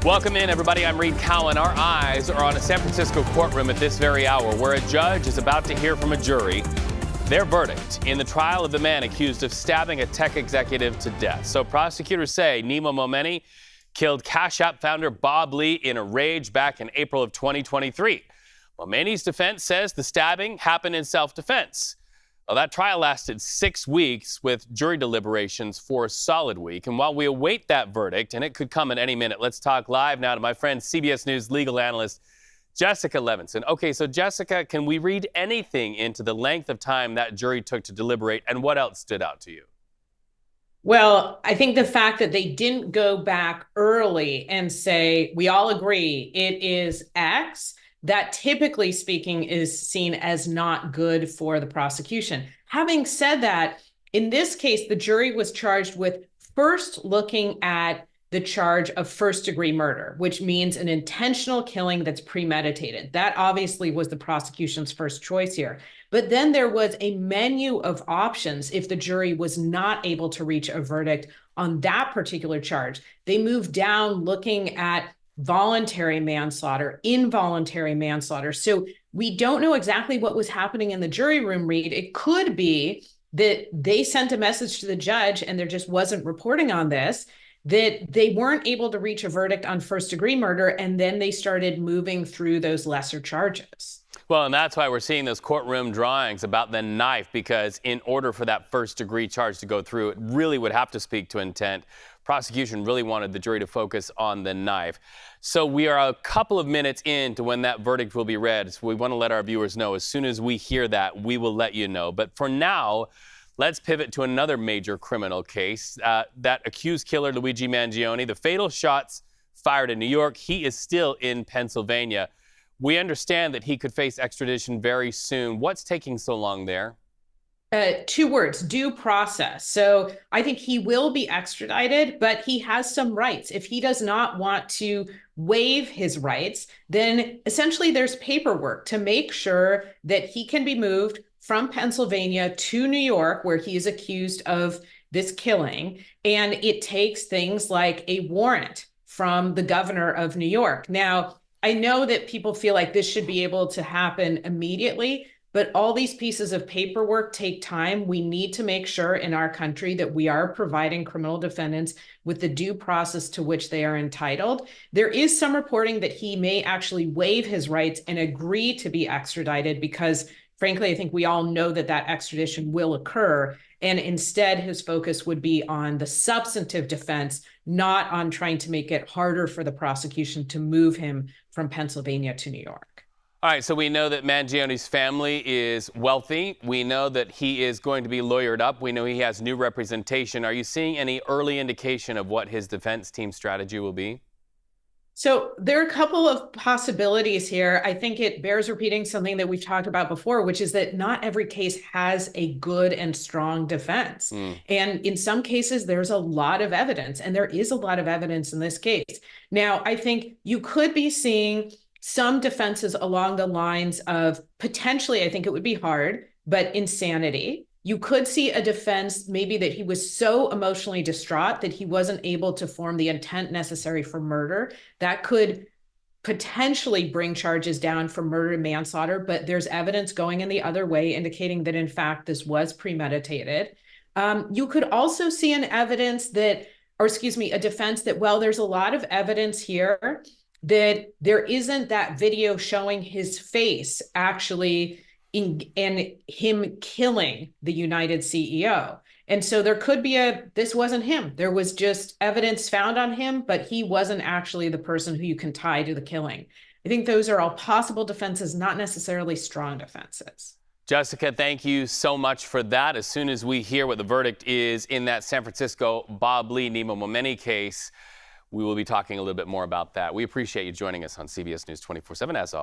Welcome in, everybody. I'm Reed Cowan. Our eyes are on a San Francisco courtroom at this very hour where a judge is about to hear from a jury their verdict in the trial of the man accused of stabbing a tech executive to death. So prosecutors say Nima Momeni killed Cash App founder Bob Lee in a rage back in April of 2023. Momeni's defense says the stabbing happened in self-defense. Well, that trial lasted 6 weeks with jury deliberations for a solid week. And while we await that verdict, and it could come at any minute, let's talk live now to my friend, CBS News legal analyst, Jessica Levinson. Okay, so Jessica, can we read anything into the length of time that jury took to deliberate, and what else stood out to you? Well, I think the fact that they didn't go back early and say, we all agree it is X, that typically speaking is seen as not good for the prosecution. Having said that, in this case, the jury was charged with first looking at the charge of first-degree murder, which means an intentional killing that's premeditated. That obviously was the prosecution's first choice here. But then there was a menu of options if the jury was not able to reach a verdict on that particular charge. They moved down looking at voluntary manslaughter, involuntary manslaughter. So we don't know exactly what was happening in the jury room, Reed. It could be that they sent a message to the judge and there just wasn't reporting on this, that they weren't able to reach a verdict on first-degree murder, and then they started moving through those lesser charges. Well, and that's why we're seeing those courtroom drawings about the knife, because in order for that first-degree charge to go through, it really would have to speak to intent. Prosecution really wanted the jury to focus on the knife. So we are a couple of minutes into when that verdict will be read. So we want to let our viewers know as soon as we hear that, we will let you know. But for now, let's pivot to another major criminal case. That accused killer, Luigi Mangione, the fatal shots fired in New York. He is still in Pennsylvania. We understand that he could face extradition very soon. What's taking so long there? 2 words, due process. So I think he will be extradited, but he has some rights. If he does not want to waive his rights, then essentially there's paperwork to make sure that he can be moved from Pennsylvania to New York, where he is accused of this killing. And it takes things like a warrant from the governor of New York. Now, I know that people feel like this should be able to happen immediately, but all these pieces of paperwork take time. We need to make sure in our country that we are providing criminal defendants with the due process to which they are entitled. There is some reporting that he may actually waive his rights and agree to be extradited because, frankly, I think we all know that that extradition will occur. And instead, his focus would be on the substantive defense, not on trying to make it harder for the prosecution to move him from Pennsylvania to New York. All right, so we know that Mangione's family is wealthy. We know that he is going to be lawyered up. We know he has new representation. Are you seeing any early indication of what his defense team strategy will be? So there are a couple of possibilities here. I think it bears repeating something that we've talked about before, which is that not every case has a good and strong defense. And in some cases, there's a lot of evidence, and there is a lot of evidence in this case. Now, I think you could be seeing some defenses along the lines of potentially, I think it would be hard, but insanity. You could see a defense maybe that he was so emotionally distraught that he wasn't able to form the intent necessary for murder. That could potentially bring charges down for murder and manslaughter, but there's evidence going in the other way indicating that, in fact, this was premeditated. You could also see a defense that, well, there's a lot of evidence here that there isn't that video showing his face actually in him killing the United CEO. And so there could be this wasn't him. There was just evidence found on him, but he wasn't actually the person who you can tie to the killing. I think those are all possible defenses, not necessarily strong defenses. Jessica, thank you so much for that. As soon as we hear what the verdict is in that San Francisco Bob Lee, Nima Momeni case, we will be talking a little bit more about that. We appreciate you joining us on CBS News 24/7 as always.